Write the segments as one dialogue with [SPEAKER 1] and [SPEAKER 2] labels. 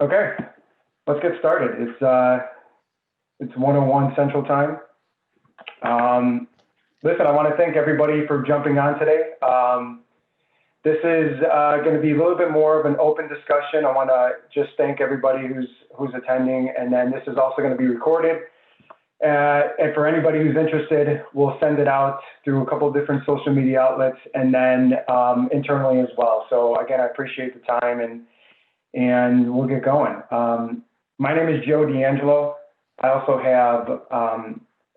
[SPEAKER 1] Okay, let's get started. It's 1:01 Central Time. Listen, I want to thank everybody for jumping on today. This is going to be a little bit more of an open discussion. I want to just thank everybody who's attending, and then this is also going to be recorded. And for anybody who's interested, we'll send it out through a couple of different social media outlets, and then internally as well. So again, I appreciate the time, and we'll get going. My name is Joe D'Angelo. I also have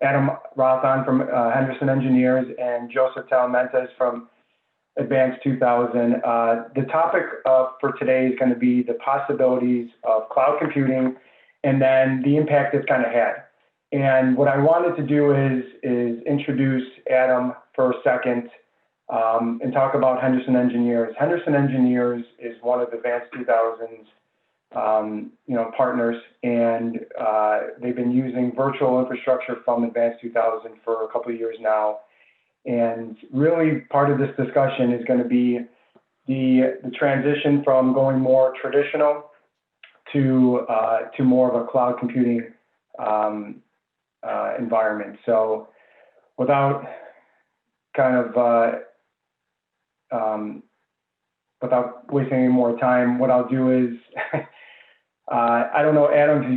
[SPEAKER 1] Adam Roth on from Henderson Engineers and Joseph Tolimantes from Advance2000. The topic for today is going to be the possibilities of cloud computing and then the impact it's kind of had. And what I wanted to do is introduce Adam for a second and talk about Henderson Engineers. Henderson Engineers is one of Advance2000's partners, and they've been using virtual infrastructure from Advance2000 for a couple of years now. And really part of this discussion is going to be the transition from going more traditional to more of a cloud computing environment. So without wasting any more time, what I'll do is, I don't know, Adam, I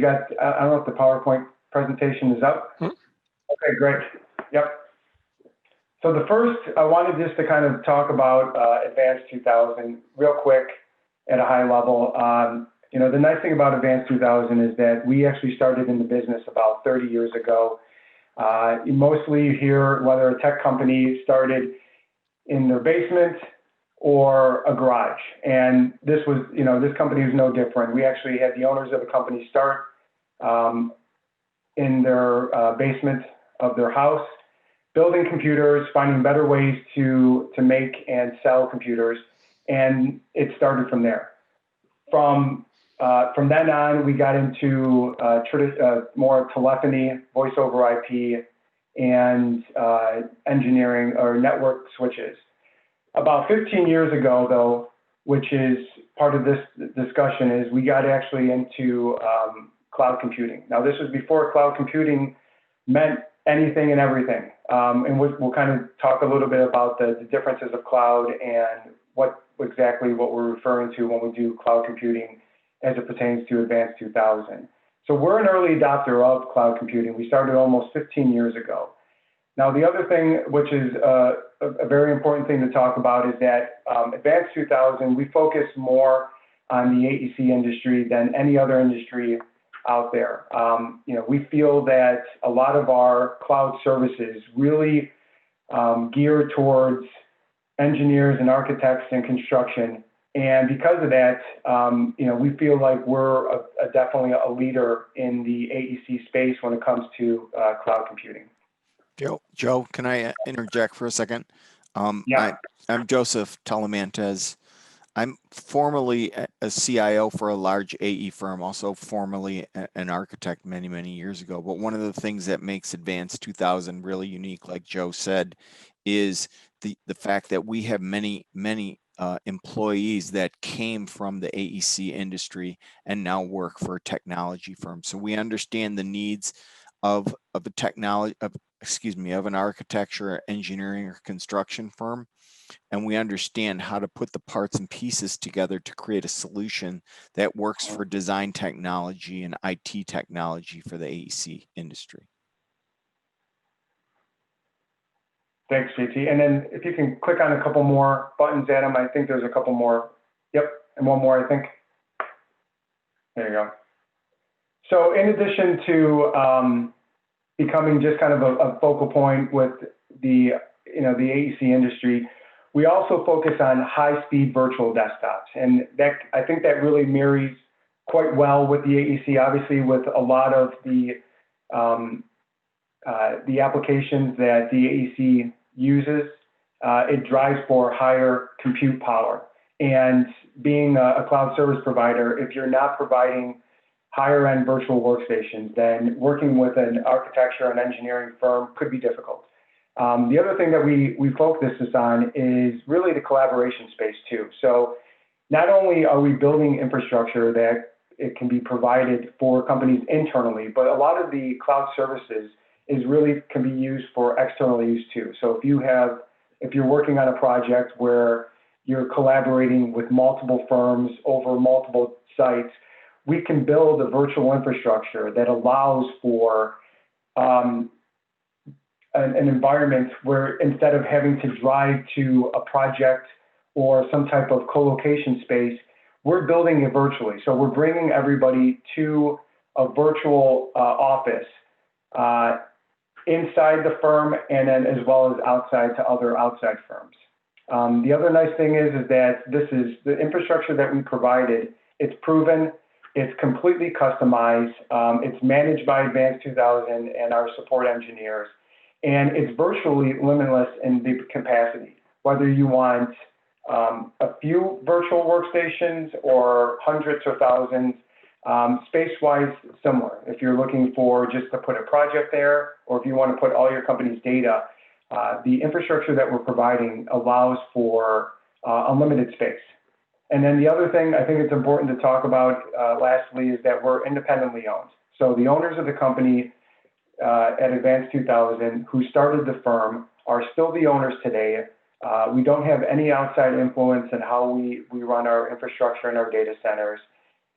[SPEAKER 1] don't know if the PowerPoint presentation is up. Okay, great. Yep. So the first, I wanted just to kind of talk about Advance2000 real quick at a high level. The nice thing about Advance2000 is that we actually started in the business about 30 years ago. Mostly you hear whether a tech company started in their basement or a garage. And this was, this company is no different. We actually had the owners of the company start in their basement of their house, building computers, finding better ways to make and sell computers. And it started from there. From then on, we got into more telephony, voice over IP, and engineering or network switches. About 15 years ago, though, which is part of this discussion, is we got actually into cloud computing. Now, this was before cloud computing meant anything and everything. And we'll kind of talk a little bit about the differences of cloud and what we're referring to when we do cloud computing as it pertains to Advance2000. So we're an early adopter of cloud computing. We started almost 15 years ago. Now, the other thing, which is a very important thing to talk about, is that Advance2000, we focus more on the AEC industry than any other industry out there. We feel that a lot of our cloud services really gear towards engineers and architects and construction. And because of that, we feel like we're definitely a leader in the AEC space when it comes to cloud computing.
[SPEAKER 2] Joe, can I interject for a second?
[SPEAKER 1] Yeah.
[SPEAKER 2] I'm Joseph Tolimantes. I'm formerly a CIO for a large AE firm, also formerly an architect many, many years ago. But one of the things that makes Advance2000 really unique, like Joe said, is the fact that we have many employees that came from the AEC industry and now work for a technology firm. So we understand the needs of an architecture, engineering, or construction firm, and we understand how to put the parts and pieces together to create a solution that works for design technology and IT technology for the AEC industry.
[SPEAKER 1] Thanks, JT. And then if you can click on a couple more buttons, Adam, I think there's a couple more. Yep, and one more, I think. There you go. So in addition to becoming just kind of a focal point with the AEC industry, we also focus on high-speed virtual desktops. And I think that really marries quite well with the AEC, obviously, with a lot of the applications that the AEC uses. It drives for higher compute power. And being a cloud service provider, if you're not providing higher end virtual workstations, then working with an architecture and engineering firm could be difficult. The other thing that we focus this on is really the collaboration space too. So not only are we building infrastructure that it can be provided for companies internally, but a lot of the cloud services can be used for external use too. So if you're working on a project where you're collaborating with multiple firms over multiple sites, we can build a virtual infrastructure that allows for an environment where instead of having to drive to a project or some type of co-location space, we're building it virtually. So we're bringing everybody to a virtual office inside the firm, and then as well as outside to other outside firms. The other nice thing is that this is the infrastructure that we provided. It's proven, it's completely customized, it's managed by Advance2000 and our support engineers, and it's virtually limitless in the capacity. Whether you want a few virtual workstations or hundreds or thousands, space-wise similar. If you're looking for just to put a project there, or if you want to put all your company's data, the infrastructure that we're providing allows for unlimited space. And then the other thing I think it's important to talk about lastly is that we're independently owned. So the owners of the company at Advance2000 who started the firm are still the owners today. We don't have any outside influence in how we run our infrastructure and our data centers.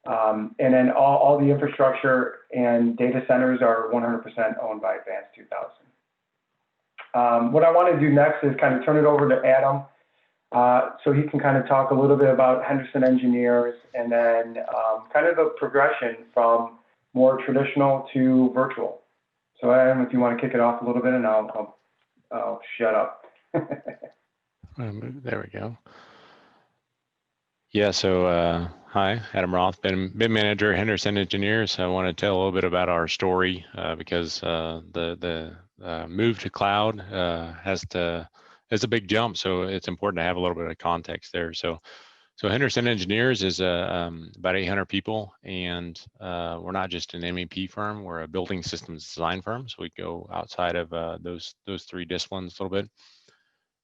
[SPEAKER 1] And then all the infrastructure and data centers are 100% owned by Advance2000. What I want to do next is kind of turn it over to Adam so he can kind of talk a little bit about Henderson Engineers and then kind of the progression from more traditional to virtual. So Adam, if you want to kick it off a little bit, and I'll shut up.
[SPEAKER 3] There we go. Yeah, so hi, Adam Roth, been manager at Henderson Engineers. I want to tell a little bit about our story because the move to cloud is a big jump, so it's important to have a little bit of context there. So Henderson Engineers is about 800 people, and we're not just an MEP firm, we're a building systems design firm, so we go outside of those three disciplines a little bit.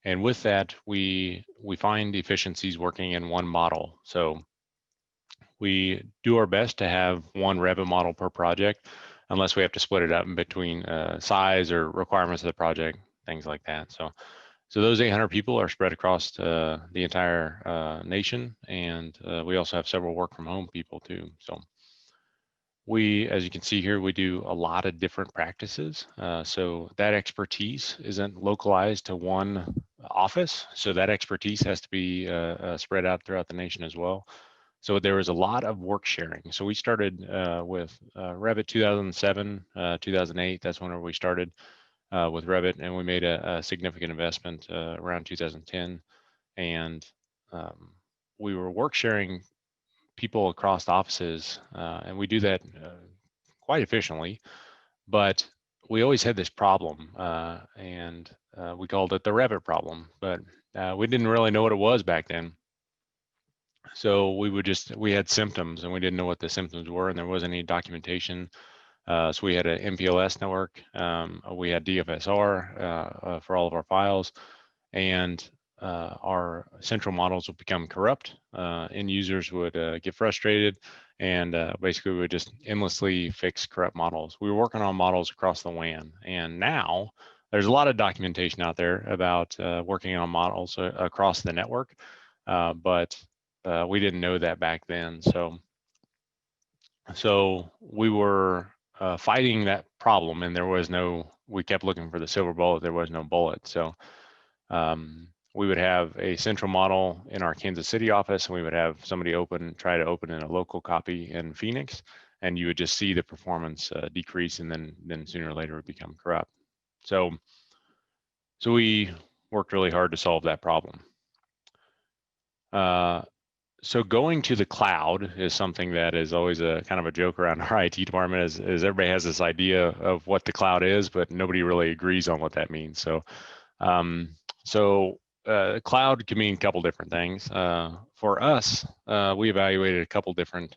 [SPEAKER 3] And with that, we find efficiencies working in one model. So we do our best to have one Revit model per project, unless we have to split it up in between size or requirements of the project, things like that. So those 800 people are spread across the entire nation, and we also have several work from home people too. So we, as you can see here, we do a lot of different practices. So that expertise isn't localized to one office. So that expertise has to be spread out throughout the nation as well. So there was a lot of work sharing. So we started with Revit 2007, 2008. That's when we started with Revit, and we made a significant investment around 2010. And we were work sharing people across offices, and we do that quite efficiently, but we always had this problem, and we called it the Revit problem, but we didn't really know what it was back then. So we had symptoms, and we didn't know what the symptoms were, and there wasn't any documentation. So we had an MPLS network, we had DFSR for all of our files, and our central models would become corrupt. End users would get frustrated, and basically we would just endlessly fix corrupt models. We were working on models across the WAN, and now there's a lot of documentation out there about working on models across the network, but we didn't know that back then. So we were fighting that problem, and we kept looking for the silver bullet. There was no bullet. So we would have a central model in our Kansas City office, and we would have somebody try to open in a local copy in Phoenix, and you would just see the performance decrease, and then sooner or later it would become corrupt. So we worked really hard to solve that problem. So going to the cloud is something that is always a kind of a joke around our IT department, is everybody has this idea of what the cloud is, but nobody really agrees on what that means. So cloud can mean a couple different things. For us, we evaluated a couple different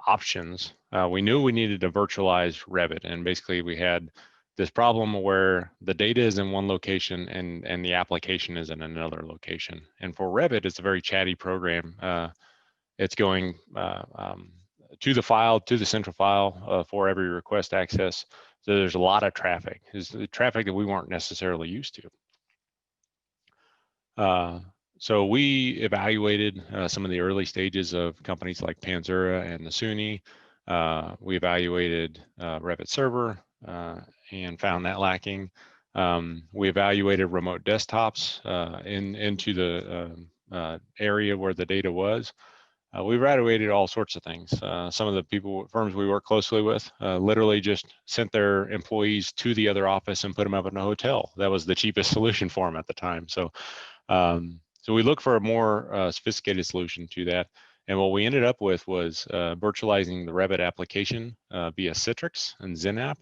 [SPEAKER 3] options. We knew we needed to virtualize Revit, and basically we had this problem where the data is in one location and the application is in another location. And for Revit, it's a very chatty program. It's going to the file, to the central file for every request access. So there's a lot of traffic. It's the traffic that we weren't necessarily used to. So we evaluated some of the early stages of companies like Panzura and Nasuni. We evaluated Revit Server and found that lacking. We evaluated remote desktops into the area where the data was. We evaluated all sorts of things. Some of the firms we work closely with literally just sent their employees to the other office and put them up in a hotel. That was the cheapest solution for them at the time. So we looked for a more sophisticated solution to that. And what we ended up with was virtualizing the Revit application via Citrix and XenApp.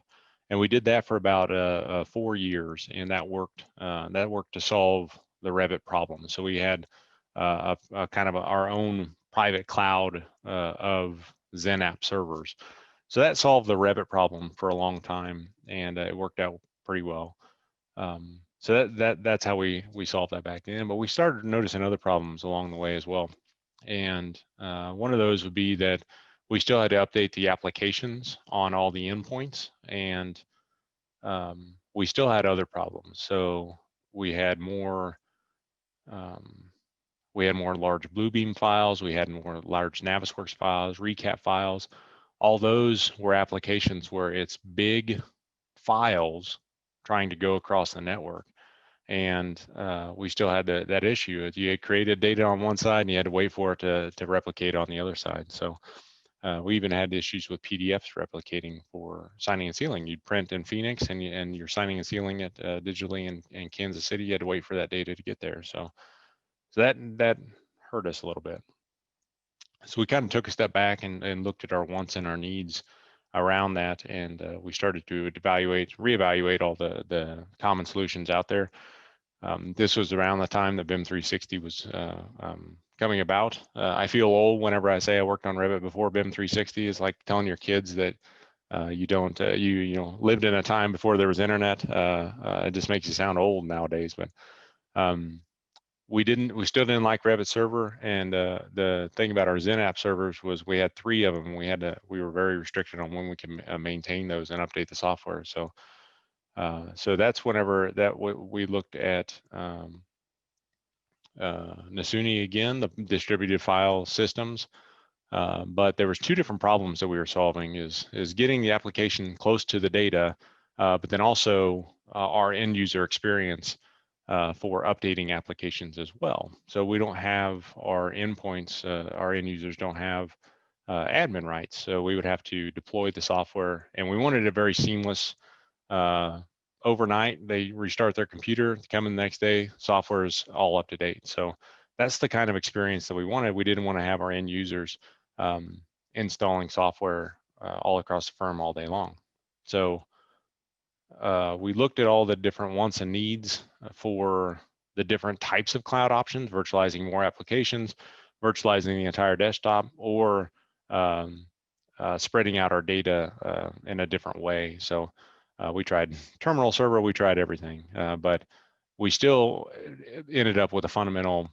[SPEAKER 3] And we did that for about 4 years, and that worked to solve the Revit problem. So we had a kind of our own private cloud of XenApp servers. So that solved the Revit problem for a long time, and it worked out pretty well. So that's how we solved that back then. But we started noticing other problems along the way as well. And one of those would be that we still had to update the applications on all the endpoints, and we still had other problems. So we had more large Bluebeam files, we had more large Navisworks files, recap files. All those were applications where it's big files trying to go across the network. And we still had that issue. You had created data on one side and you had to wait for it to replicate on the other side. So we even had issues with PDFs replicating for signing and sealing. You'd print in Phoenix and you're signing and sealing it digitally in Kansas City. You had to wait for that data to get there. So that hurt us a little bit. So we kind of took a step back and looked at our wants and our needs around that, and we started to reevaluate all the common solutions out there. This was around the time that BIM 360 was coming about. I feel old whenever I say I worked on Revit before BIM 360. It's like telling your kids that you don't lived in a time before there was internet. It just makes you sound old nowadays. But we still didn't like Revit Server, and the thing about our XenApp servers was we had 3 of them. We were very restricted on when we can maintain those and update the software. So that's whenever we looked at Nasuni again, the distributed file systems. But there was 2 different problems that we were solving: is getting the application close to the data, but then also our end user experience for updating applications as well. So we don't have our endpoints, our end users don't have admin rights. So we would have to deploy the software, and we wanted a very seamless overnight. They restart their computer, come in the next day, software is all up to date. So that's the kind of experience that we wanted. We didn't want to have our end users installing software all across the firm all day long. So we looked at all the different wants and needs for the different types of cloud options: virtualizing more applications, virtualizing the entire desktop, or spreading out our data in a different way. So we tried terminal server, we tried everything, but we still ended up with a fundamental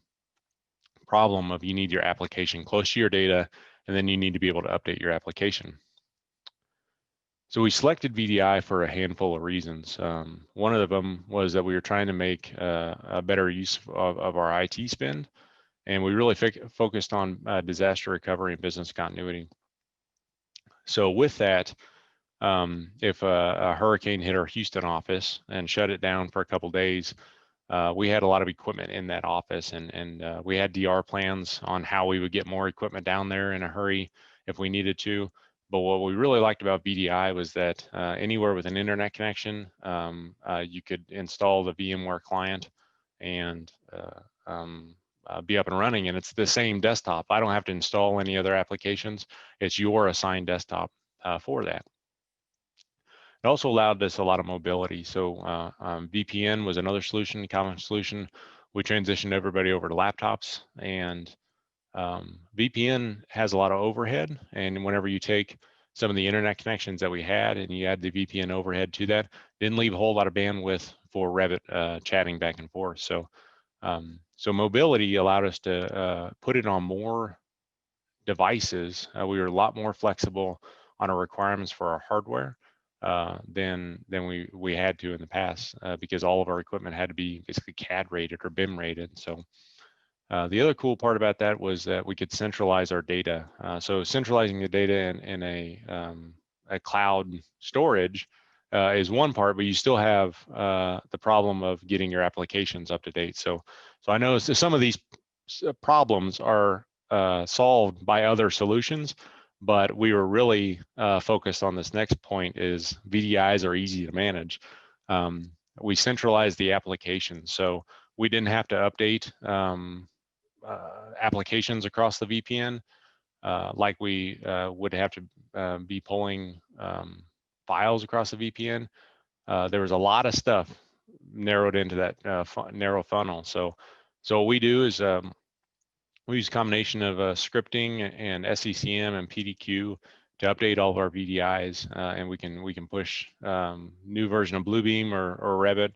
[SPEAKER 3] problem of you need your application close to your data, and then you need to be able to update your application. So we selected VDI for a handful of reasons. One of them was that we were trying to make a better use of our IT spend, and we really focused on disaster recovery and business continuity. So with that, if a hurricane hit our Houston office and shut it down for a couple of days, we had a lot of equipment in that office, and we had DR plans on how we would get more equipment down there in a hurry if we needed to. But what we really liked about VDI was that anywhere with an internet connection, you could install the VMware client and be up and running, and it's the same desktop. I don't have to install any other applications. It's your assigned desktop for that. It also allowed us a lot of mobility. So VPN was another solution, common solution. We transitioned everybody over to laptops, and VPN has a lot of overhead. And whenever you take some of the internet connections that we had and you add the VPN overhead to that, didn't leave a whole lot of bandwidth for Revit chatting back and forth. So mobility allowed us to put it on more devices, we were a lot more flexible on our requirements for our hardware than we had to in the past, because all of our equipment had to be basically CAD rated or BIM rated. So the other cool part about that was that we could centralize our data. So centralizing the data in a cloud storage is one part, but you still have the problem of getting your applications up to date. So I know some of these problems are solved by other solutions, but we were really focused on this next point: is VDIs are easy to manage. We centralized the application, so we didn't have to update applications across the VPN like we would have to be pulling files across the VPN. There was a lot of stuff narrowed into that narrow funnel. So what we do is we use a combination of scripting and SCCM and PDQ to update all of our VDIs, and we can push new version of Bluebeam or Revit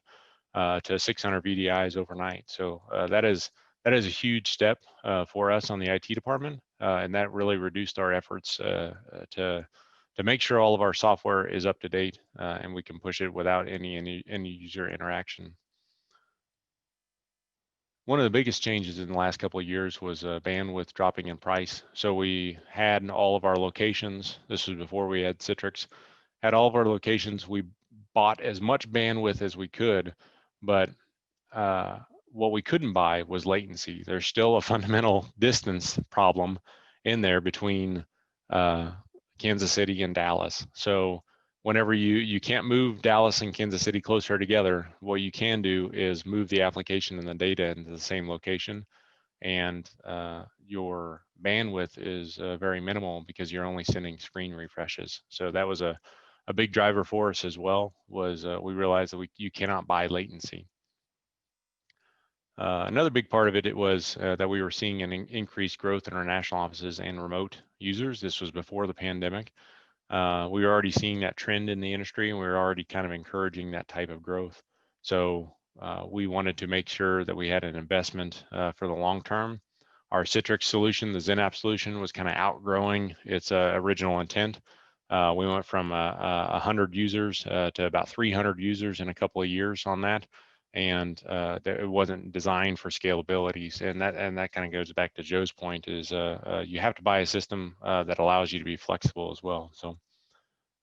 [SPEAKER 3] to 600 VDIs overnight. So that is a huge step for us on the IT department, and that really reduced our efforts to make sure all of our software is up to date and we can push it without any user interaction. One of the biggest changes in the last couple of years was bandwidth dropping in price. So we had all of our locations, this was before we had Citrix, had all of our locations. We bought as much bandwidth as we could, but what we couldn't buy was latency. There's still a fundamental distance problem in there between Kansas City and Dallas. So whenever you can't move Dallas and Kansas City closer together, what you can do is move the application and the data into the same location, and your bandwidth is very minimal because you're only sending screen refreshes. So that was a big driver for us as well, was we realized that you cannot buy latency. Another big part of it was that we were seeing an increased growth in our national offices and remote users. This was before the pandemic. We were already seeing that trend in the industry, and we were already kind of encouraging that type of growth. So we wanted to make sure that we had an investment for the long term. Our Citrix solution, the XenApp solution, was kind of outgrowing its original intent. We went from 100 users to about 300 users in a couple of years on that, and it wasn't designed for scalability. And that kind of goes back to Joe's point: is you have to buy a system that allows you to be flexible as well. So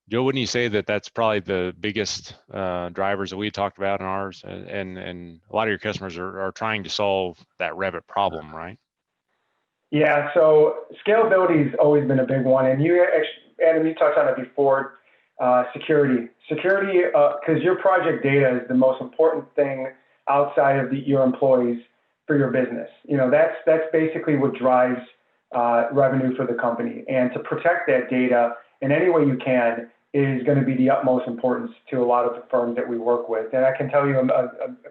[SPEAKER 3] Joe, wouldn't you say that that's probably the biggest drivers that we talked about in ours, and a lot of your customers are trying to solve that Revit problem, right?
[SPEAKER 1] Yeah, so scalability has always been a big one, and Adam, you touched on it before. Security, because your project data is the most important thing outside of your employees for your business. You know, that's basically what drives revenue for the company, and to protect that data in any way you can is going to be the utmost importance to a lot of the firms that we work with. And I can tell you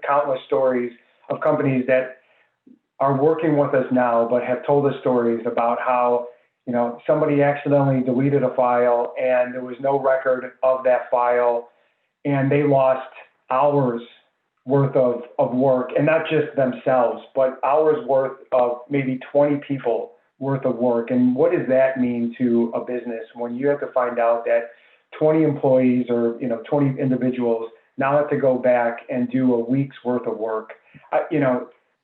[SPEAKER 1] countless stories of companies that are working with us now, but have told us stories about how, you know, somebody accidentally deleted a file and there was no record of that file, and they lost hours worth of work, and not just themselves, but hours worth of maybe 20 people worth of work. And what does that mean to a business when you have to find out that 20 employees or 20 individuals now have to go back and do a week's worth of work?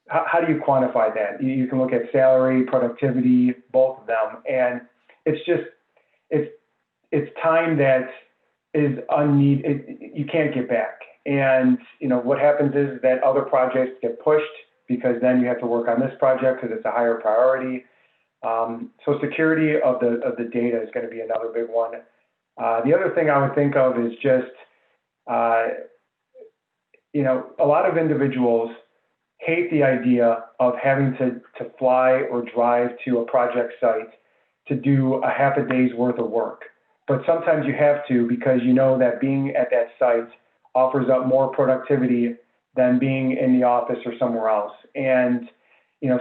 [SPEAKER 1] How do you quantify that? You can look at salary, productivity, both of them, and it's time that is unneeded. You can't get back. And what happens is that other projects get pushed because then you have to work on this project because it's a higher priority. So security of the data is going to be another big one. The other thing I would think of is just, a lot of individuals hate the idea of having to fly or drive to a project site to do a half a day's worth of work. But sometimes you have to, because you know that being at that site offers up more productivity than being in the office or somewhere else. And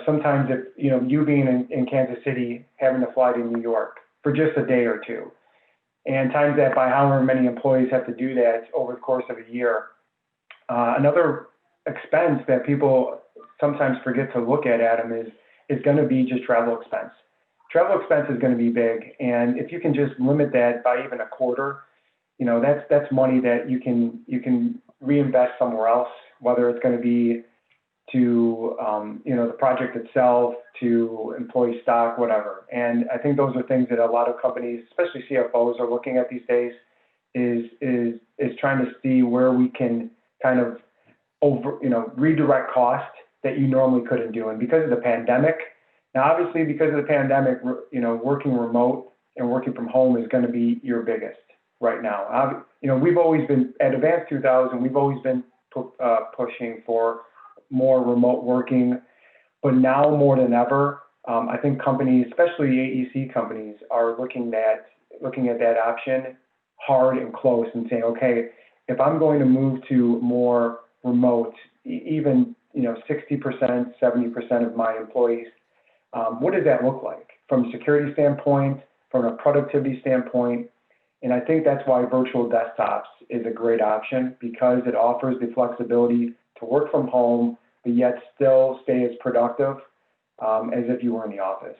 [SPEAKER 1] sometimes if you being in Kansas City, having to fly to New York for just a day or two, and times that by however many employees have to do that over the course of a year. Another expense that people sometimes forget to look at, Adam, is going to be just travel expense. travel expense is going to be big. And if you can just limit that by even a quarter, you know, that's money that you can reinvest somewhere else, whether it's going to be to, you know, the project itself, to employee stock, whatever. And I think those are things that a lot of companies, especially CFOs, are looking at these days, is trying to see where we can kind of redirect cost that you normally couldn't do. And because of the pandemic, now obviously because of the pandemic, you know, working remote and working from home is going to be your biggest right now. You know, we've always been at Advance2000, we've always been pushing for more remote working, but now more than ever, I think companies, especially AEC companies, are looking at that option hard and close and saying, okay, if I'm going to move to more remote, even, you know, 60%, 70% of my employees, what does that look like from a security standpoint, from a productivity standpoint? And I think that's why virtual desktops is a great option, because it offers the flexibility to work from home, but yet still stay as productive as if you were in the office.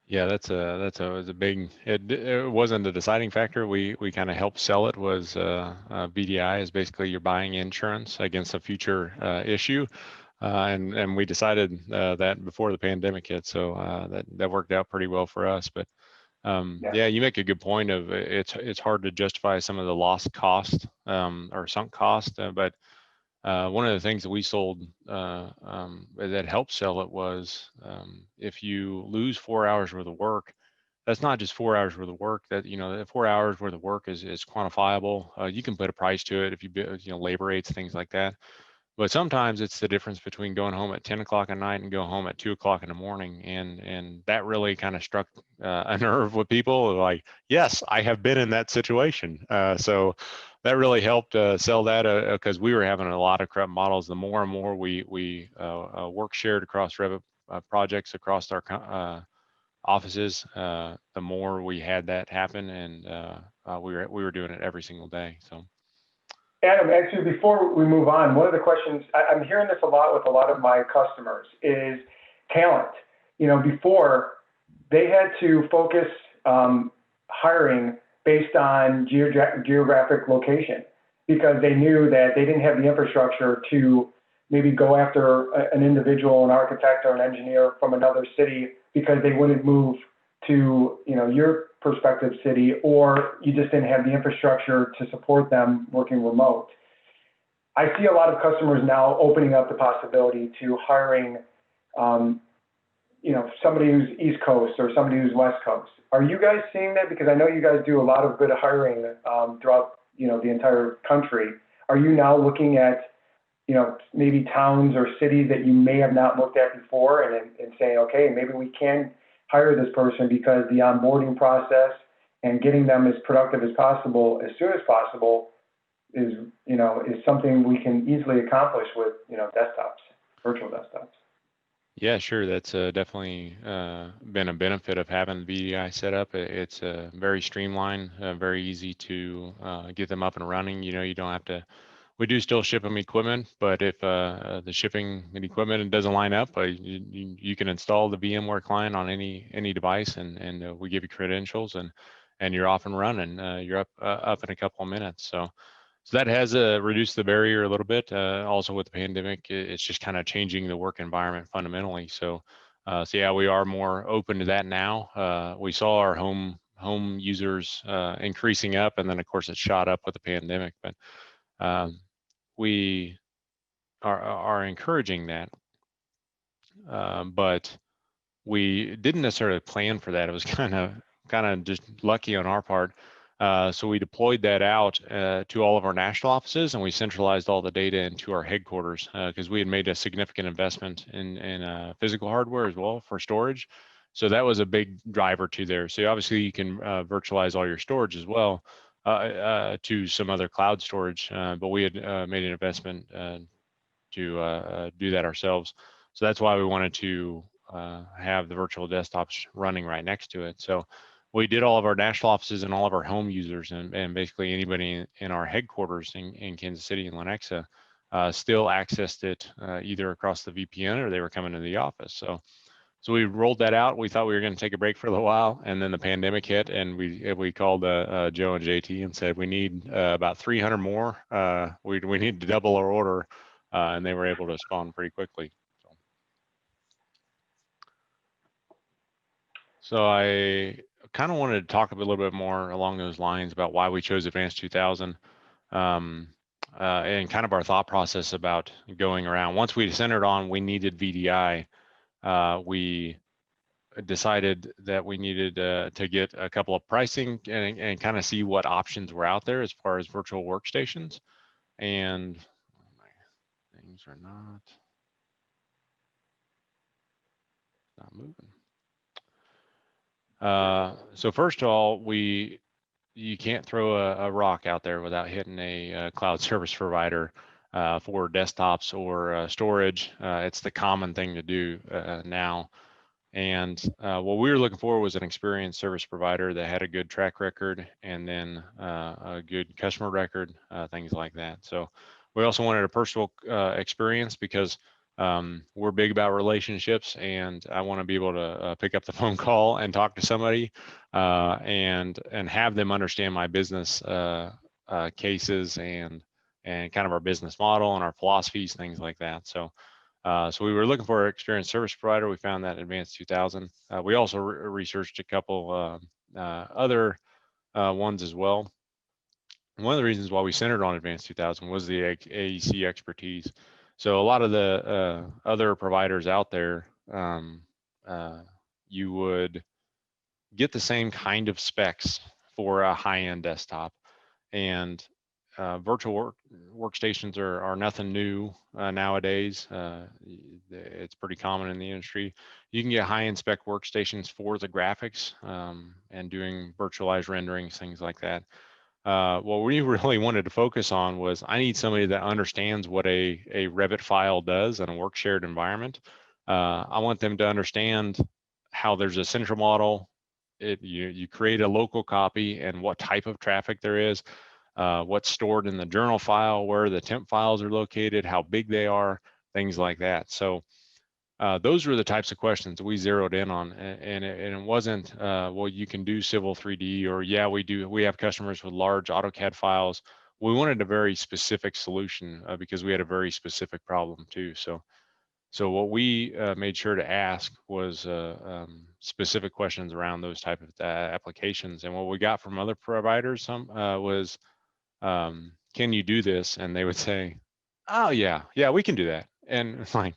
[SPEAKER 3] Yeah, that's a big. It wasn't a deciding factor. We kind of helped sell it. Was VDI is basically you're buying insurance against a future issue, and we decided that before the pandemic hit. So that worked out pretty well for us. But yeah, you make a good point of it's hard to justify some of the lost cost or sunk cost, but one of the things that we sold that helped sell it was if you lose 4 hours worth of work, that's not just 4 hours worth of work. That, you know, the 4 hours worth of work is quantifiable. You can put a price to it if you know, labor rates, things like that. But sometimes it's the difference between going home at 10 o'clock at night and go home at 2 o'clock in the morning. And that really kind of struck a nerve with people. Like, yes, I have been in that situation. So that really helped sell that because we were having a lot of corrupt models. The more and more we work shared across Revit projects across our offices, the more we had that happen, and we were doing it every single day. So.
[SPEAKER 1] Adam, actually, before we move on, one of the questions, I'm hearing this a lot with a lot of my customers, is talent. You know, before they had to focus hiring based on geographic location, because they knew that they didn't have the infrastructure to maybe go after an individual, an architect or an engineer from another city, because they wouldn't move to, you know, your prospective city, or you just didn't have the infrastructure to support them working remote. I see a lot of customers now opening up the possibility to hiring, you know, somebody who's East Coast or somebody who's West Coast. Are you guys seeing that? Because I know you guys do a lot of good hiring throughout, you know, the entire country. Are you now looking at, you know, maybe towns or cities that you may have not looked at before, and saying, okay, maybe we can hire this person because the onboarding process and getting them as productive as possible, as soon as possible, is, you know, is something we can easily accomplish with, you know, desktops, virtual desktops?
[SPEAKER 3] Yeah, sure. That's definitely been a benefit of having VDI set up. It's very streamlined, very easy to get them up and running. You know, you don't have to. We do still ship them equipment, but if the shipping and equipment doesn't line up, you can install the VMware client on any device, and we give you credentials, and you're off and running. You're up in a couple of minutes. So that has reduced the barrier a little bit. Also with the pandemic, it's just kind of changing the work environment fundamentally. So yeah, we are more open to that now. We saw our home users increasing up, and then of course it shot up with the pandemic, but we are encouraging that, but we didn't necessarily plan for that. It was kind of just lucky on our part. So we deployed that out to all of our national offices, and we centralized all the data into our headquarters because we had made a significant investment in physical hardware as well for storage. So that was a big driver to there. So obviously you can virtualize all your storage as well to some other cloud storage, but we had made an investment to do that ourselves. So that's why we wanted to have the virtual desktops running right next to it. So we did all of our national offices and all of our home users, and basically anybody in our headquarters in Kansas City and Lenexa still accessed it either across the VPN or they were coming to the office. So So we rolled that out. We thought we were going to take a break for a little while, and then the pandemic hit, and we called Joe and JT and said we need about 300 more. We need to double our order, and they were able to respond pretty quickly. So I kind of wanted to talk a little bit more along those lines about why we chose Advance2000, and kind of our thought process about going around. Once we centered on we needed VDI, we decided that we needed to get a couple of pricing and kind of see what options were out there as far as virtual workstations. And my things are not moving. So first of all, you can't throw a rock out there without hitting a cloud service provider for desktops or storage. It's the common thing to do now. And what we were looking for was an experienced service provider that had a good track record and then a good customer record, things like that. So we also wanted a personal experience because we're big about relationships, and I want to be able to pick up the phone call and talk to somebody and have them understand my business cases and kind of our business model and our philosophies, things like that. So we were looking for an experienced service provider. We found that Advance2000. We also researched a couple other ones as well. One of the reasons why we centered on Advance2000 was the AEC expertise. So a lot of the other providers out there, you would get the same kind of specs for a high-end desktop, and virtual workstations are nothing new nowadays. It's pretty common in the industry. You can get high-end spec workstations for the graphics and doing virtualized renderings, things like that. What we really wanted to focus on was I need somebody that understands what a Revit file does in a work shared environment. I want them to understand how there's a central model. You create a local copy and what type of traffic there is, what's stored in the journal file, where the temp files are located, how big they are, things like that. So those were the types of questions we zeroed in on, and it wasn't, well, you can do Civil 3D, or yeah, we have customers with large AutoCAD files. We wanted a very specific solution because we had a very specific problem too. So what we made sure to ask was specific questions around those type of applications. And what we got from other providers was, can you do this? And they would say, oh yeah, we can do that. And it's like,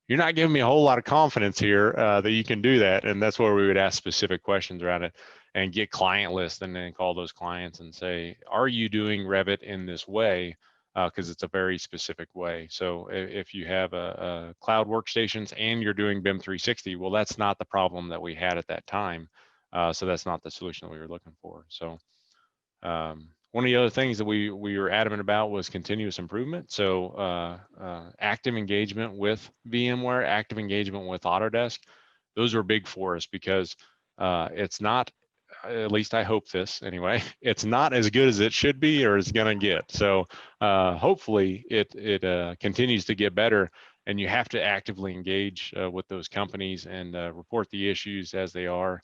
[SPEAKER 3] you're not giving me a whole lot of confidence here that you can do that. And that's where we would ask specific questions around it and get client lists and then call those clients and say, are you doing Revit in this way? Because it's a very specific way. So if you have a cloud workstations and you're doing BIM 360, well, that's not the problem that we had at that time. So that's not the solution that we were looking for. So one of the other things that we were adamant about was continuous improvement. So active engagement with VMware, active engagement with Autodesk, those were big for us because it's not, at least I hope this anyway, it's not as good as it should be or is going to get. So hopefully it continues to get better, and you have to actively engage with those companies and report the issues as they are.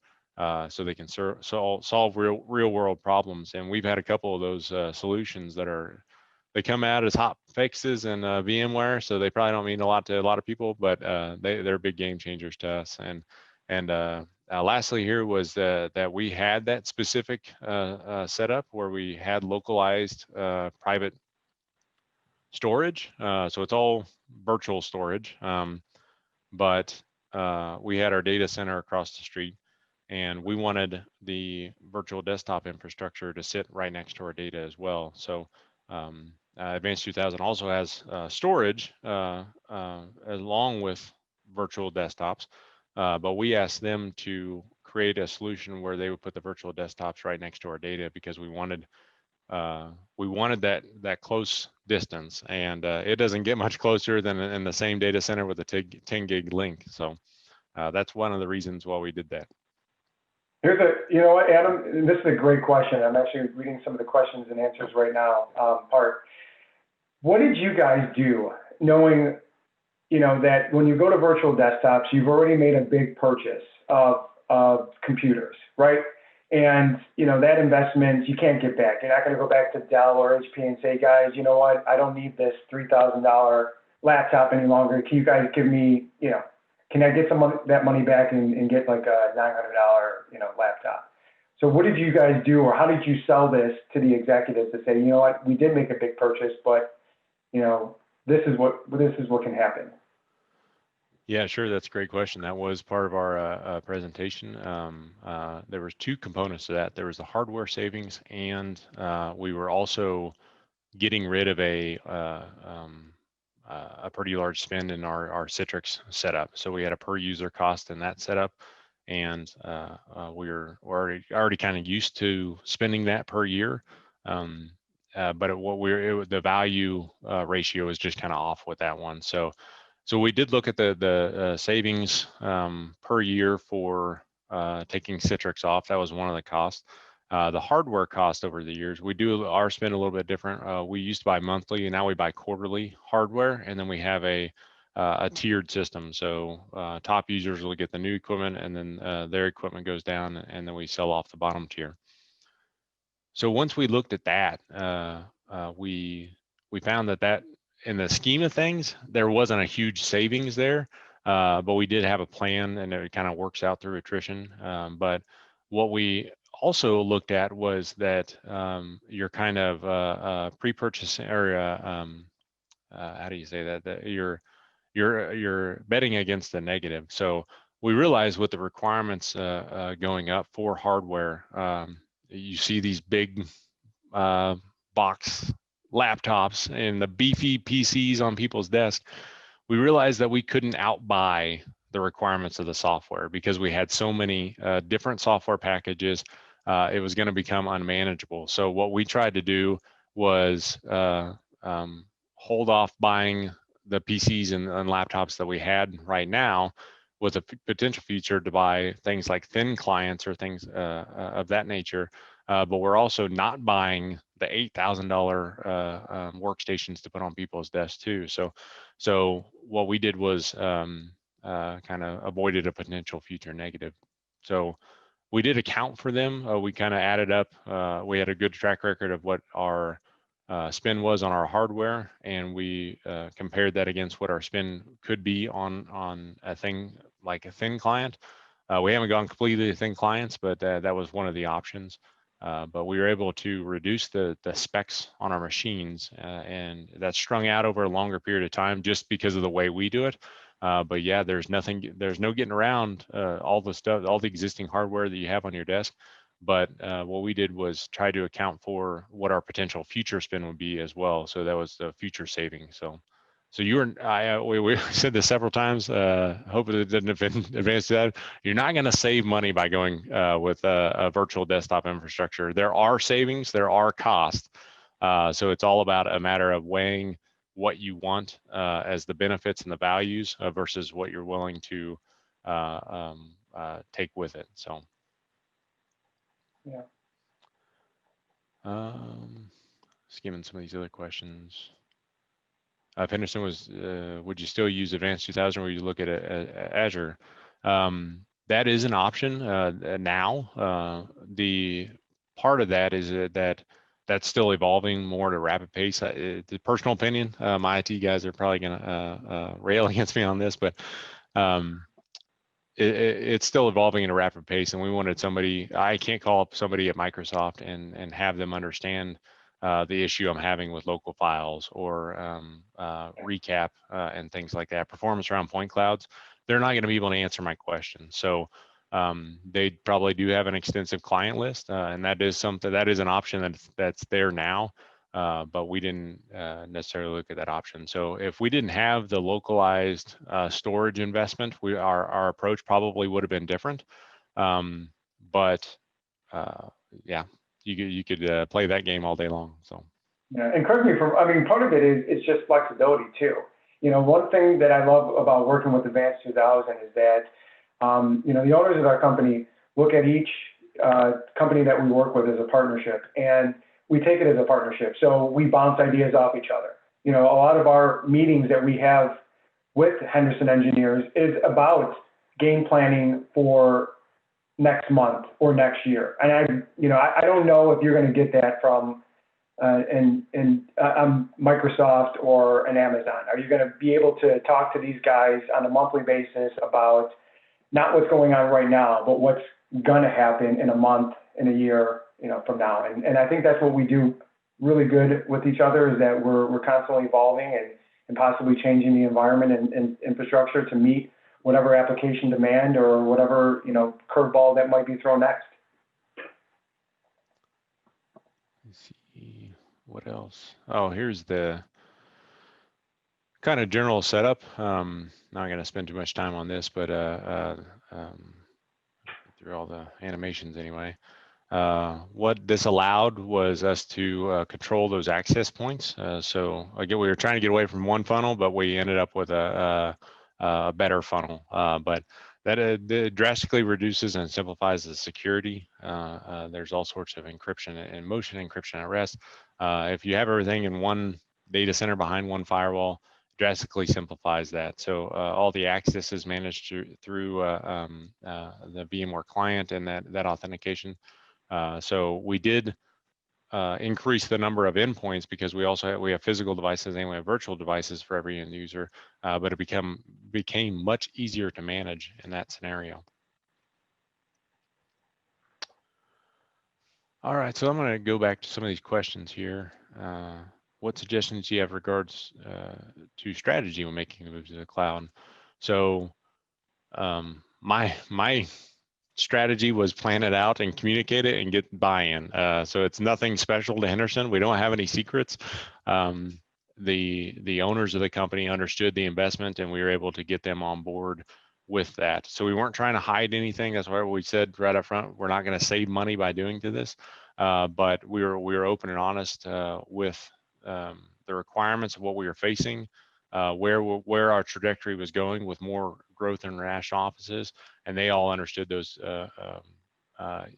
[SPEAKER 3] So they can solve real world problems. And we've had a couple of those solutions that they come out as hot fixes in VMware, so they probably don't mean a lot to a lot of people, but they're big game changers to us. And lastly here was that we had that specific setup where we had localized private storage. So it's all virtual storage, but we had our data center across the street, and we wanted the virtual desktop infrastructure to sit right next to our data as well. So Advance2000 also has storage along with virtual desktops, but we asked them to create a solution where they would put the virtual desktops right next to our data because we wanted that close distance, and it doesn't get much closer than in the same data center with a 10 gig link. So that's one of the reasons why we did that.
[SPEAKER 1] You know what, Adam, this is a great question. I'm actually reading some of the questions and answers right now. What did you guys do, knowing, you know, that when you go to virtual desktops, you've already made a big purchase of computers, right? And, you know, that investment, you can't get back. You're not going to go back to Dell or HP and say, guys, you know what? I don't need this $3,000 laptop any longer. Can you guys give me, you know, can I get that money back and get like a $900, you know, laptop? So what did you guys do, or how did you sell this to the executives to say, you know what, we did make a big purchase, but, you know, this is what can happen?
[SPEAKER 3] Yeah, sure. That's a great question. That was part of our presentation. There was two components to that. There was the hardware savings, and we were also getting rid of a pretty large spend in our Citrix setup. So we had a per user cost in that setup, and we're already kind of used to spending that per year. But the value ratio is just kind of off with that one. So we did look at the savings per year for taking Citrix off. That was one of the costs. The hardware cost over the years, we do our spend a little bit different. We used to buy monthly, and now we buy quarterly hardware, and then we have a tiered system. So top users will get the new equipment, and then their equipment goes down, and then we sell off the bottom tier. So once we looked at that, we found that in the scheme of things, there wasn't a huge savings there, but we did have a plan, and it kind of works out through attrition. But what we also looked at was that you're kind of pre-purchase area. How do you say that? That you're betting against the negative. So we realized with the requirements going up for hardware, you see these big box laptops and the beefy PCs on people's desks. We realized that we couldn't outbuy the requirements of the software because we had so many different software packages. It was going to become unmanageable. So what we tried to do was hold off buying the PCs and laptops that we had right now, with a potential future to buy things like thin clients or things of that nature. But we're also not buying the $8,000 workstations to put on people's desks too. So what we did was kind of avoided a potential future negative. So we did account for them. We kind of added up. We had a good track record of what our spend was on our hardware, and we compared that against what our spend could be on a thing like a thin client. We haven't gone completely to thin clients, but that was one of the options. But we were able to reduce the specs on our machines, and that's strung out over a longer period of time just because of the way we do it. But yeah, there's no getting around all the existing hardware that you have on your desk. But what we did was try to account for what our potential future spend would be as well. So that was the future savings. So we said this several times. Hope it didn't advance to that. You're not going to save money by going with a virtual desktop infrastructure. There are savings, there are costs. So it's all about a matter of weighing what you want as the benefits and the values versus what you're willing to take with it. So.
[SPEAKER 1] Yeah.
[SPEAKER 3] Skimming some of these other questions. Henderson was, would you still use Advance2000 or would you look at Azure? That is an option now. The part of that is that's still evolving more at a rapid pace. The personal opinion, my IT guys are probably going to rail against me on this, but it's still evolving at a rapid pace, and we wanted somebody. I can't call up somebody at Microsoft and have them understand the issue I'm having with local files or recap and things like that. Performance around point clouds, they're not going to be able to answer my question. So they probably do have an extensive client list, and that is an option that's there now. But we didn't necessarily look at that option. So if we didn't have the localized storage investment, our approach probably would have been different. But yeah, you could play that game all day long. So.
[SPEAKER 1] Yeah, and correct me if part of it is just flexibility too. You know, one thing that I love about working with Advance2000 is that, you know, the owners of our company look at each company that we work with as a partnership, and we take it as a partnership. So we bounce ideas off each other. You know, a lot of our meetings that we have with Henderson Engineers is about game planning for next month or next year. And I don't know if you're going to get that from Microsoft or an Amazon. Are you going to be able to talk to these guys on a monthly basis about not what's going on right now, but what's going to happen in a month, in a year, from now? And I think that's what we do really good with each other, is that we're constantly evolving and possibly changing the environment and infrastructure to meet whatever application demand or whatever, curveball that might be thrown next.
[SPEAKER 3] Let's see what else. Oh, here's the kind of general setup. Not going to spend too much time on this, but through all the animations anyway. What this allowed was us to control those access points. So again, we were trying to get away from one funnel, but we ended up with a better funnel. But that drastically reduces and simplifies the security. There's all sorts of encryption and motion encryption at rest. If you have everything in one data center behind one firewall, drastically simplifies that. So all the access is managed through the VMware client and that authentication. So we did increase the number of endpoints, because we have physical devices and we have virtual devices for every end user, but it became much easier to manage in that scenario. All right, so I'm going to go back to some of these questions here. What suggestions do you have regards to strategy when making the move to the cloud? So my strategy was plan it out and communicate it and get buy-in. So it's nothing special to Henderson. We don't have any secrets. The owners of the company understood the investment, and we were able to get them on board with that. So we weren't trying to hide anything. That's why we said right up front, we're not going to save money by doing this. But we were open and honest with the requirements of what we were facing, where our trajectory was going with more growth in international offices, and they all understood those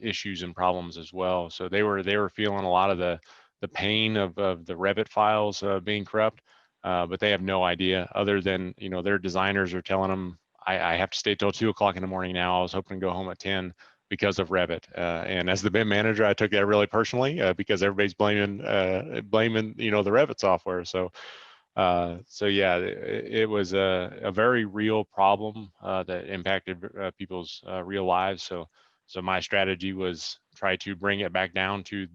[SPEAKER 3] issues and problems as well. So they were feeling a lot of the pain of the Revit files being corrupt, but they have no idea, other than their designers are telling them, I have to stay till 2 o'clock in the morning now. I was hoping to go home at 10 because of Revit. And as the BIM manager, I took that really personally because everybody's blaming the Revit software. So yeah, it was a very real problem that impacted people's real lives. So my strategy was try to bring it back down to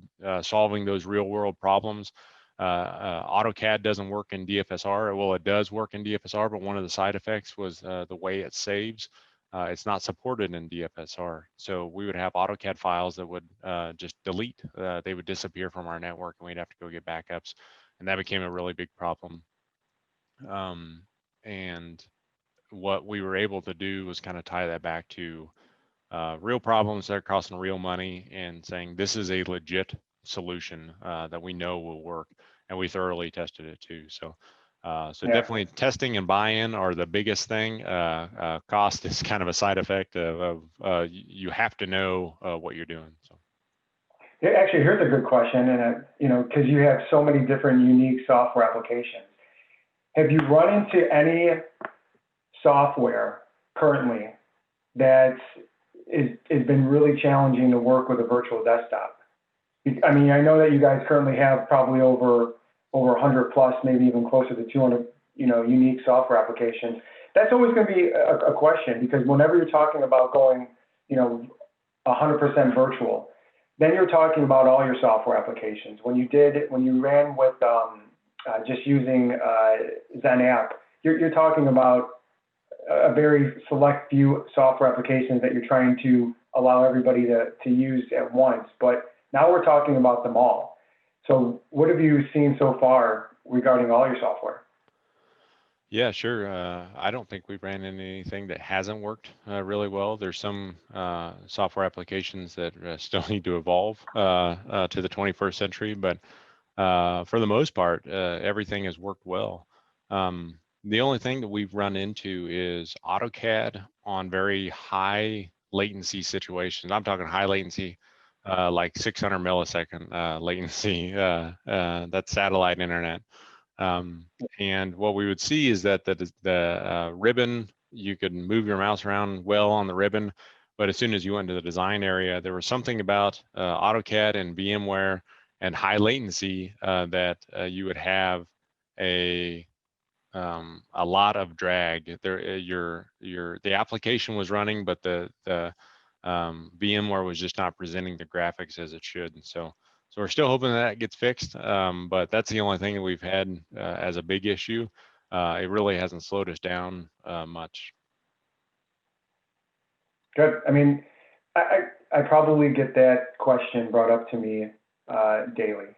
[SPEAKER 3] solving those real world problems. AutoCAD doesn't work in DFSR. Well, it does work in DFSR, but one of the side effects was the way it saves. It's not supported in DFSR. So we would have AutoCAD files that would just delete. They would disappear from our network, and we'd have to go get backups. And that became a really big problem. And what we were able to do was kind of tie that back to real problems that are costing real money, and saying this is a legit solution that we know will work, and we thoroughly tested it too. So yeah. Definitely testing and buy-in are the biggest thing. Cost is kind of a side effect of you have to know what you're doing. So
[SPEAKER 1] yeah, actually, here's a good question, and because you have so many different unique software applications. Have you run into any software currently that has been really challenging to work with a virtual desktop? I mean, I know that you guys currently have probably over 100 plus, maybe even closer to 200, unique software applications. That's always going to be a question, because whenever you're talking about going, 100% virtual, then you're talking about all your software applications. When you ran with just using Zen app, you're talking about a very select few software applications that you're trying to allow everybody to use at once. But now we're talking about them all. So what have you seen so far regarding all your software?
[SPEAKER 3] Yeah, sure. I don't think we've ran into anything that hasn't worked really well. There's some software applications that still need to evolve to the 21st century, but for the most part, everything has worked well. The only thing that we've run into is AutoCAD on very high latency situations. I'm talking high latency, like 600 millisecond latency. That's satellite internet. And what we would see is that the ribbon, you could move your mouse around well on the ribbon, but as soon as you went to the design area, there was something about AutoCAD and VMware and high latency that you would have a lot of drag. The application was running, but the VMware was just not presenting the graphics as it should. And so we're still hoping that gets fixed, but that's the only thing that we've had as a big issue. It really hasn't slowed us down much.
[SPEAKER 1] Good. I mean, I probably get that question brought up to me daily,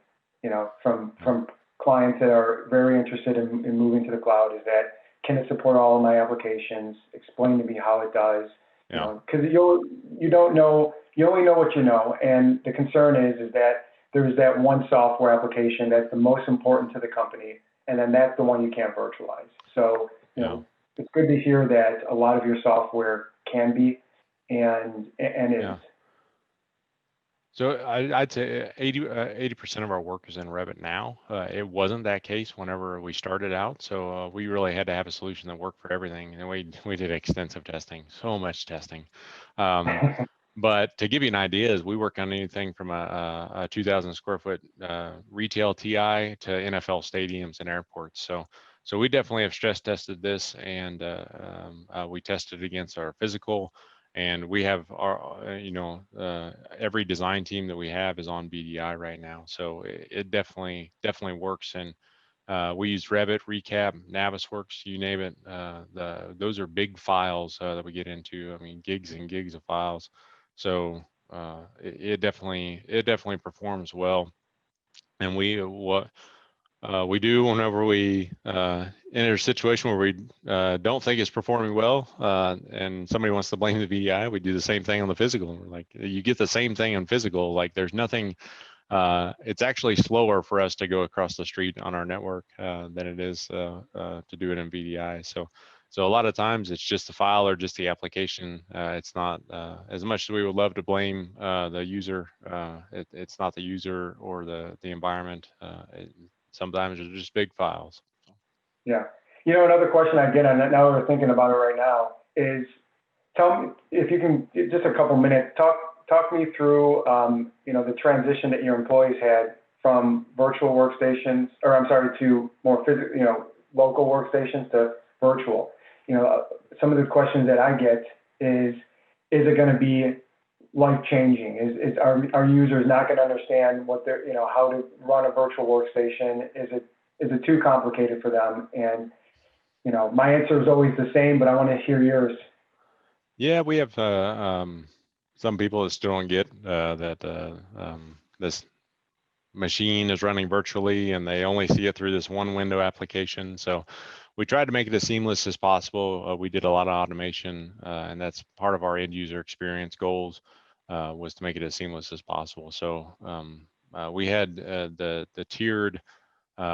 [SPEAKER 1] from clients that are very interested in moving to the cloud. Is that, can it support all of my applications? Explain to me how it does. Because you don't know, you only know what you know, and the concern is that there's that one software application that's the most important to the company, and then that's the one you can't virtualize. So it's good to hear that a lot of your software can be and is.
[SPEAKER 3] So I'd say 80% of our work is in Revit now. It wasn't that case whenever we started out, so we really had to have a solution that worked for everything, and we did extensive testing, so much testing. But to give you an idea, is we work on anything from a 2,000 square foot retail TI to NFL stadiums and airports. So we definitely have stress tested this, and we tested against our physical. And we have our, every design team that we have is on VDI right now. So it definitely works. And we use Revit, Recap, Navisworks, you name it. Those are big files that we get into. I mean, gigs and gigs of files. So it definitely performs well. And we do whenever we enter a situation where we don't think it's performing well, and somebody wants to blame the VDI, we do the same thing on the physical. Like, you get the same thing on physical. Like, there's nothing. It's actually slower for us to go across the street on our network than it is to do it in VDI. So a lot of times it's just the file or just the application. It's not as much as we would love to blame the user. It's not the user or the environment. Sometimes they're just big files.
[SPEAKER 1] Yeah. Another question I get on that, now we're thinking about it right now, is tell me, if you can, just a couple minutes, talk me through, the transition that your employees had from virtual workstations, to more physical, local workstations to virtual. Some of the questions that I get is it going to be life-changing? Are users not going to understand what they're, how to run a virtual workstation? Is it too complicated for them? And, my answer is always the same, but I want to hear yours.
[SPEAKER 3] Yeah, we have some people that still don't get that this machine is running virtually, and they only see it through this one window application. So we tried to make it as seamless as possible. We did a lot of automation, and that's part of our end user experience goals, was to make it as seamless as possible. So we had the tiered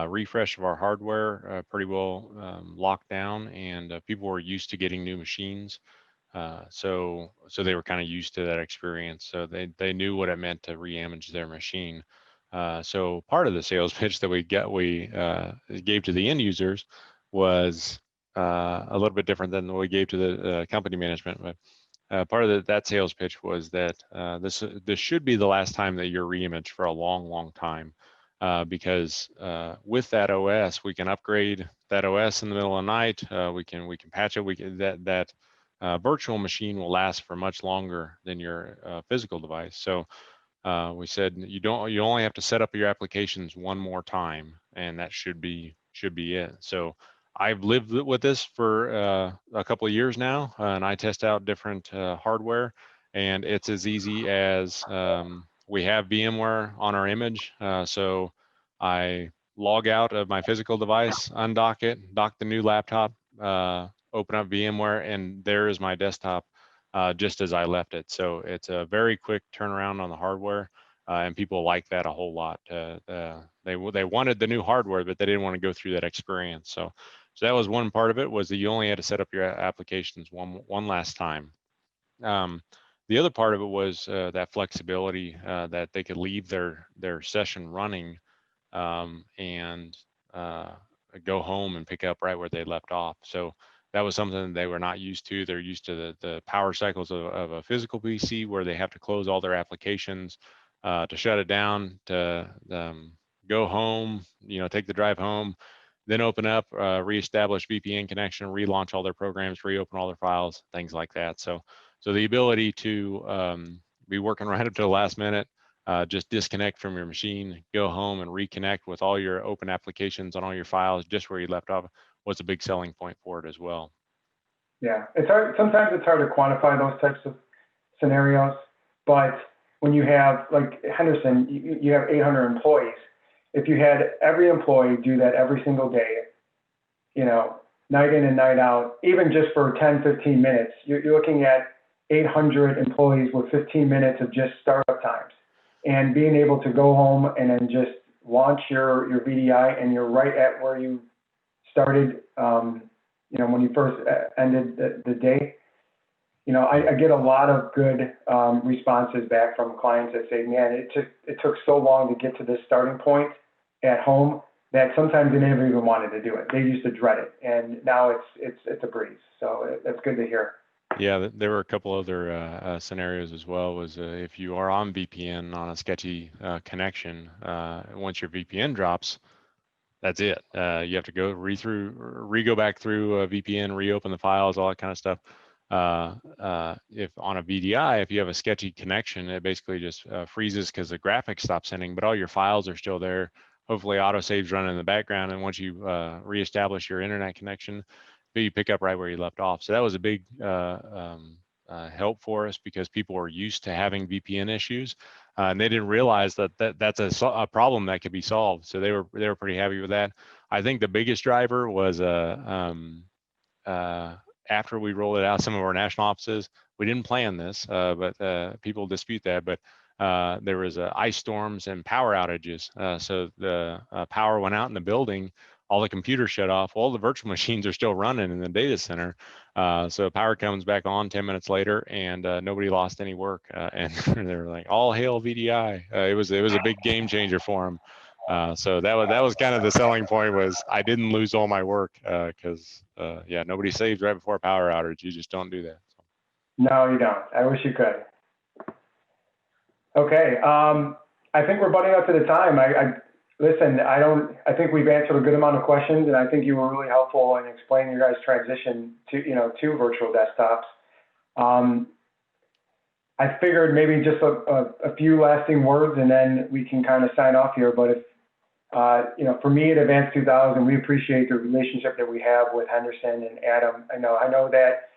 [SPEAKER 3] refresh of our hardware pretty well locked down, and people were used to getting new machines. So they were kind of used to that experience. So they knew what it meant to re-image their machine. So part of the sales pitch that we gave to the end users was a little bit different than what we gave to the company management. But part of that sales pitch was that this should be the last time that you're re-imaged for a long time. Because with that OS, we can upgrade that OS in the middle of the night. We can patch it. That virtual machine will last for much longer than your physical device. So we said you only have to set up your applications one more time, and that should be it. So I've lived with this for a couple of years now, and I test out different hardware, and it's as easy as we have VMware on our image. So I log out of my physical device, undock it, dock the new laptop, open up VMware, and there is my desktop just as I left it. So it's a very quick turnaround on the hardware, and people like that a whole lot. They wanted the new hardware, but they didn't want to go through that experience. So that was one part of it, was that you only had to set up your applications one last time. The other part of it was that flexibility, that they could leave their session running and go home and pick up right where they left off. So that was something they were not used to. They're used to the power cycles of a physical PC where they have to close all their applications to shut it down, to go home, take the drive home, then open up, reestablish VPN connection, relaunch all their programs, reopen all their files, things like that. So the ability to be working right up to the last minute, just disconnect from your machine, go home and reconnect with all your open applications on all your files just where you left off was a big selling point for it as well.
[SPEAKER 1] Yeah, it's hard. Sometimes it's hard to quantify those types of scenarios, but when you have, like Henderson, you have 800 employees. If you had every employee do that every single day, night in and night out, even just for 10, 15 minutes, you're looking at 800 employees with 15 minutes of just startup times. And being able to go home and then just launch your VDI, and you're right at where you started, when you first ended the day. I get a lot of good responses back from clients that say, man, it took so long to get to this starting point at home that sometimes they never even wanted to do it. They used to dread it, and now it's a breeze. So that's good to hear.
[SPEAKER 3] Yeah, there were a couple other scenarios as well. Was if you are on VPN on a sketchy connection, once your VPN drops, that's it. You have to go go back through VPN, reopen the files, all that kind of stuff. If on a VDI, if you have a sketchy connection, it basically just freezes because the graphics stop sending, but all your files are still there. Hopefully autosave's running in the background, and once you reestablish your internet connection, you pick up right where you left off. So that was a big help for us because people were used to having VPN issues, and they didn't realize that's a problem that could be solved. So they were pretty happy with that. I think the biggest driver was after we rolled it out some of our national offices. We didn't plan this, but people dispute that. But there was ice storms and power outages. So the power went out in the building. All the computers shut off. All the virtual machines are still running in the data center. So power comes back on 10 minutes later, and nobody lost any work. And they were like, "All hail VDI!" It was a big game changer for them. So that was kind of the selling point, was I didn't lose all my work because nobody saves right before a power outage. You just don't do that. So.
[SPEAKER 1] No, you don't. I wish you could. Okay, I think we're butting up to the time. Listen, I think we've answered a good amount of questions, and I think you were really helpful in explaining your guys' transition to virtual desktops. I figured maybe just a few lasting words, and then we can kind of sign off here. But if for me at Advance2000, we appreciate the relationship that we have with Henderson and Adam. I know that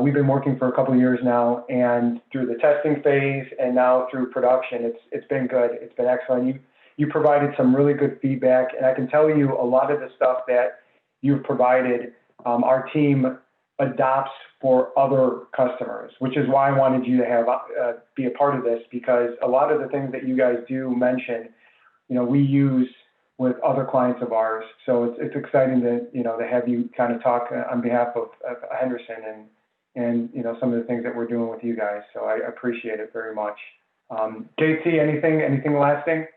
[SPEAKER 1] we've been working for a couple of years now, and through the testing phase and now through production, it's been good. It's been excellent. You provided some really good feedback, and I can tell you a lot of the stuff that you've provided, our team adopts for other customers, which is why I wanted you to have be a part of this, because a lot of the things that you guys do mention, we use with other clients of ours. So it's exciting to have you kind of talk on behalf of Henderson and some of the things that we're doing with you guys. So I appreciate it very much. JT, anything lasting?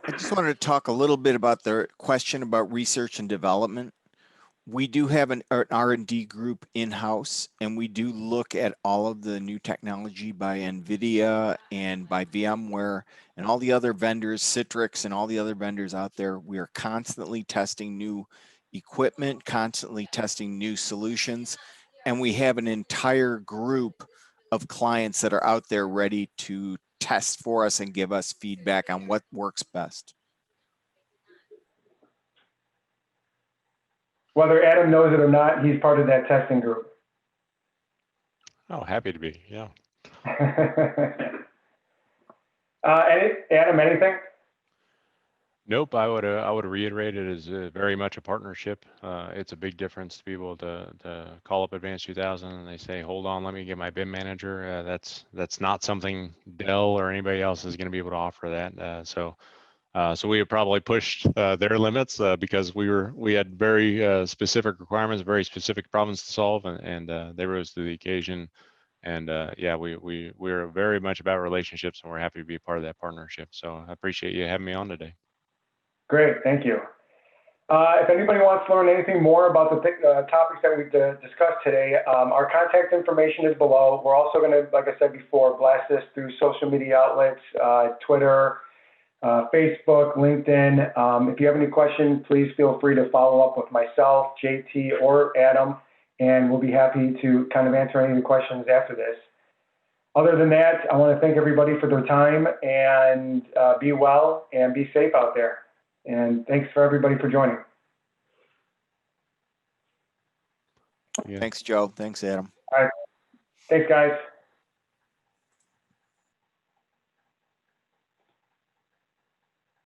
[SPEAKER 2] I just wanted to talk a little bit about the question about research and development. We do have an R&D group in-house, and we do look at all of the new technology by NVIDIA and by VMware and all the other vendors, Citrix and all the other vendors out there. We are constantly testing new equipment, constantly testing new solutions, and we have an entire group of clients that are out there ready to test for us and give us feedback on what works best.
[SPEAKER 1] Whether Adam knows it or not, he's part of that testing group.
[SPEAKER 3] Oh, happy to be, yeah.
[SPEAKER 1] Adam, anything?
[SPEAKER 3] Nope, I would reiterate it as very much a partnership. It's a big difference to be able to call up Advance2000 and they say, hold on, let me get my BIM manager. That's not something Dell or anybody else is going to be able to offer that. So we have probably pushed their limits because we had very specific requirements, very specific problems to solve, and they rose to the occasion. And we're very much about relationships, and we're happy to be a part of that partnership. So I appreciate you having me on today.
[SPEAKER 1] Great, thank you. If anybody wants to learn anything more about the topics that we discussed today, our contact information is below. We're also going to, like I said before, blast this through social media outlets, Twitter, Facebook, LinkedIn. If you have any questions, please feel free to follow up with myself, JT, or Adam, and we'll be happy to kind of answer any of the questions after this. Other than that, I want to thank everybody for their time, and be well and be safe out there. And thanks for everybody for joining.
[SPEAKER 3] Yeah.
[SPEAKER 2] Thanks, Joe. Thanks, Adam.
[SPEAKER 1] All right. Thanks, guys.